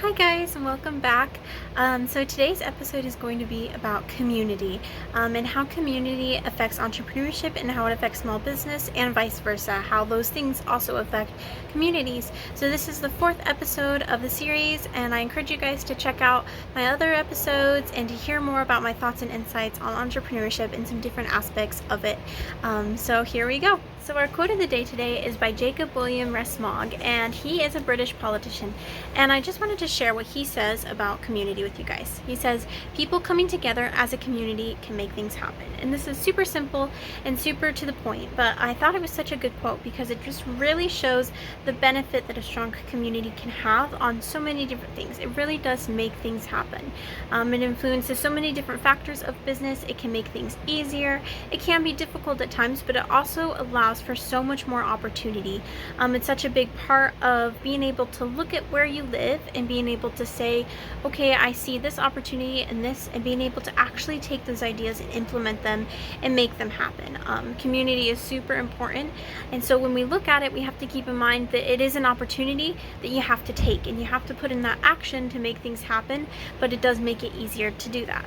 Hi guys, and welcome back. So today's episode is going to be about community and how community affects entrepreneurship and how it affects small business and vice versa, how those things also affect communities. So this is the fourth episode of the series, and I encourage you guys to check out my other episodes and to hear more about my thoughts and insights on entrepreneurship and some different aspects of it. So here we go. So our quote of the day today is by Jacob William Rees-Mogg, and he is a British politician. And I just wanted to share what he says about community with you guys. He says, people coming together as a community can make things happen. And this is super simple and super to the point, but I thought it was such a good quote because it just really shows the benefit that a strong community can have on so many different things. It really does make things happen. It influences so many different factors of business. It can make things easier. It can be difficult at times, but it also allows for so much more opportunity. It's such a big part of being able to look at where you live and being able to say, okay, I see this opportunity and this, and being able to actually take those ideas and implement them and make them happen. Community is super important, and so when we look at it, we have to keep in mind that it is an opportunity that you have to take and you have to put in that action to make things happen, but it does make it easier to do that.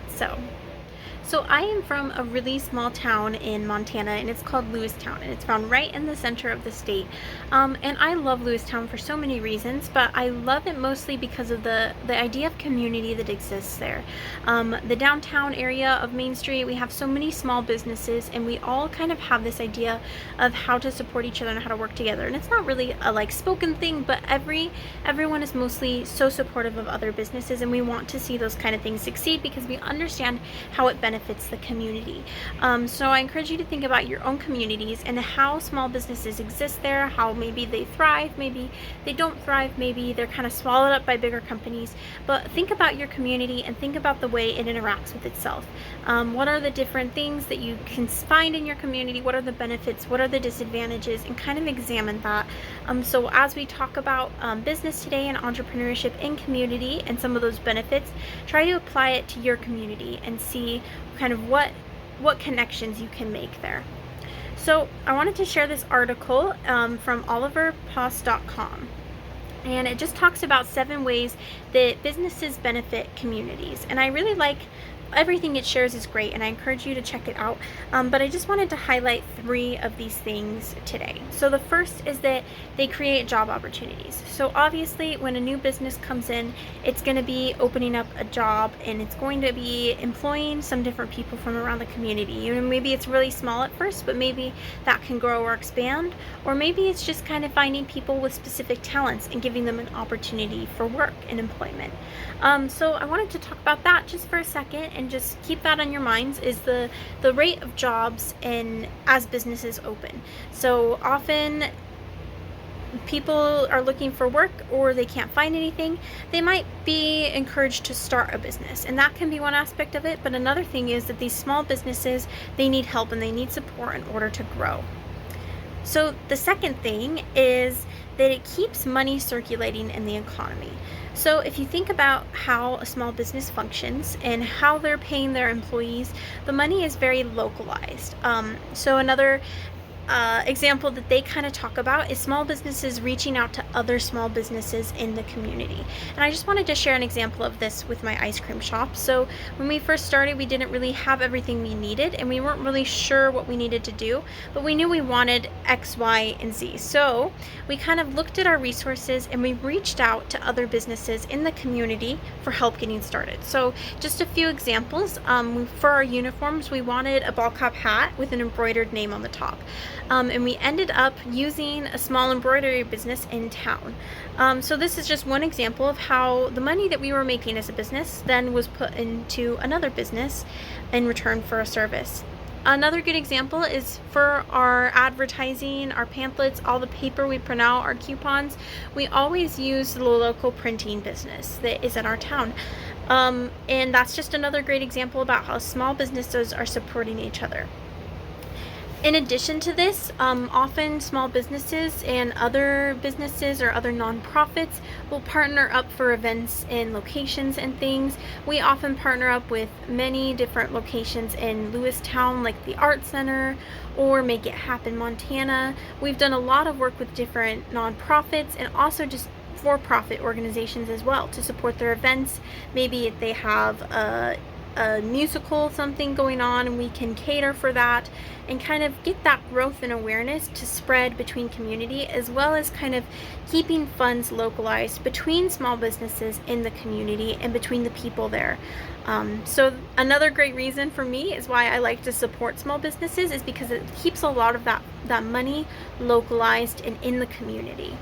So I am from a really small town in Montana, and it's called Lewistown, and it's found right in the center of the state. And I love Lewistown for so many reasons, but I love it mostly because of the idea of community that exists there. The downtown area of Main Street, we have so many small businesses, and we all kind of have this idea of how to support each other and how to work together. And it's not really a spoken thing, but everyone is mostly so supportive of other businesses, and we want to see those kind of things succeed because we understand how it benefits the community. So I encourage you to think about your own communities and how small businesses exist there, how maybe they thrive, maybe they don't thrive, maybe they're kind of swallowed up by bigger companies. But think about your community and think about the way it interacts with itself. What are the different things that you can find in your community? What are the benefits? What are the disadvantages? And kind of examine that. So as we talk about business today and entrepreneurship in community and some of those benefits, try to apply it to your community and see kind of what connections you can make there. So I wanted to share this article from oliverpost.com, and it just talks about 7 ways that businesses benefit communities, and I really like everything it shares is great, and I encourage you to check it out, but I just wanted to highlight 3 of these things today. So the first is that they create job opportunities. So obviously when a new business comes in, it's going to be opening up a job, and it's going to be employing some different people from around the community. Maybe it's really small at first, but maybe that can grow or expand, or maybe it's just kind of finding people with specific talents and giving them an opportunity for work and employment. So I wanted to talk about that just for a second, and just keep that on your minds, is the rate of jobs as businesses open. So often people are looking for work or they can't find anything, they might be encouraged to start a business, and that can be one aspect of it. But another thing is that these small businesses, they need help and they need support in order to grow. So the second thing is that it keeps money circulating in the economy. So if you think about how a small business functions and how they're paying their employees, the money is very localized. So another example that they kind of talk about is small businesses reaching out to other small businesses in the community. And I just wanted to share an example of this with my ice cream shop. So when we first started, we didn't really have everything we needed, and we weren't really sure what we needed to do, but we knew we wanted X, Y, and Z. So we kind of looked at our resources and we reached out to other businesses in the community for help getting started. So just a few examples. For our uniforms, we wanted a ball cap hat with an embroidered name on the top. And we ended up using a small embroidery business in town. So this is just one example of how the money that we were making as a business then was put into another business in return for a service. Another good example is for our advertising, our pamphlets, all the paper we print out, our coupons. We always use the local printing business that is in our town. And that's just another great example about how small businesses are supporting each other. In addition to this, often small businesses and other businesses or other nonprofits will partner up for events and locations and things. We often partner up with many different locations in Lewistown, like the Art Center or Make It Happen Montana. We've done a lot of work with different nonprofits and also just for-profit organizations as well to support their events. Maybe if they have a musical, something going on, and we can cater for that and kind of get that growth and awareness to spread between community, as well as kind of keeping funds localized between small businesses in the community and between the people there. So another great reason for me is why I like to support small businesses is because it keeps a lot of that money localized and in the community.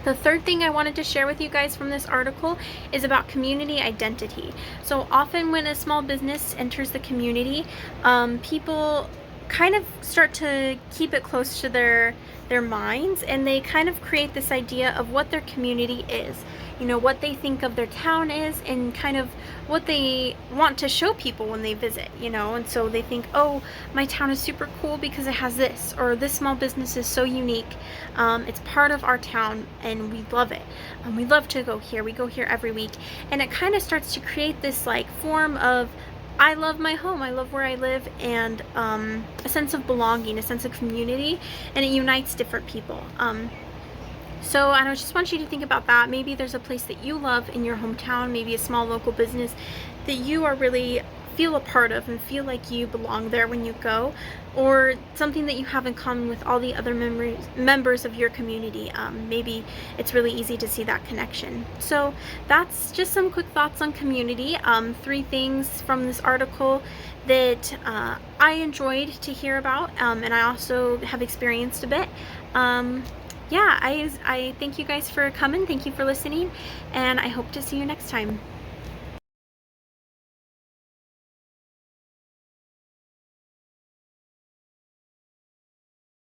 The third thing I wanted to share with you guys from this article is about community identity. So often when a small business enters the community, people kind of start to keep it close to their minds, and they kind of create this idea of what their community is, what they think of their town is, and kind of what they want to show people when they visit, and so they think, oh, my town is super cool because it has this, or this small business is so unique, it's part of our town and we love it, we love to go here, we go here every week, and it kind of starts to create this like form of, I love my home, I love where I live, and a sense of belonging, a sense of community, and it unites different people. So I just want you to think about that. Maybe there's a place that you love in your hometown, maybe a small local business that you are really feel a part of and feel like you belong there when you go, or something that you have in common with all the other members of your community. Maybe it's really easy to see that connection. So that's just some quick thoughts on community. 3 things from this article that I enjoyed to hear about, and I also have experienced a bit. Yeah, I thank you guys for coming. Thank you for listening, and I hope to see you next time.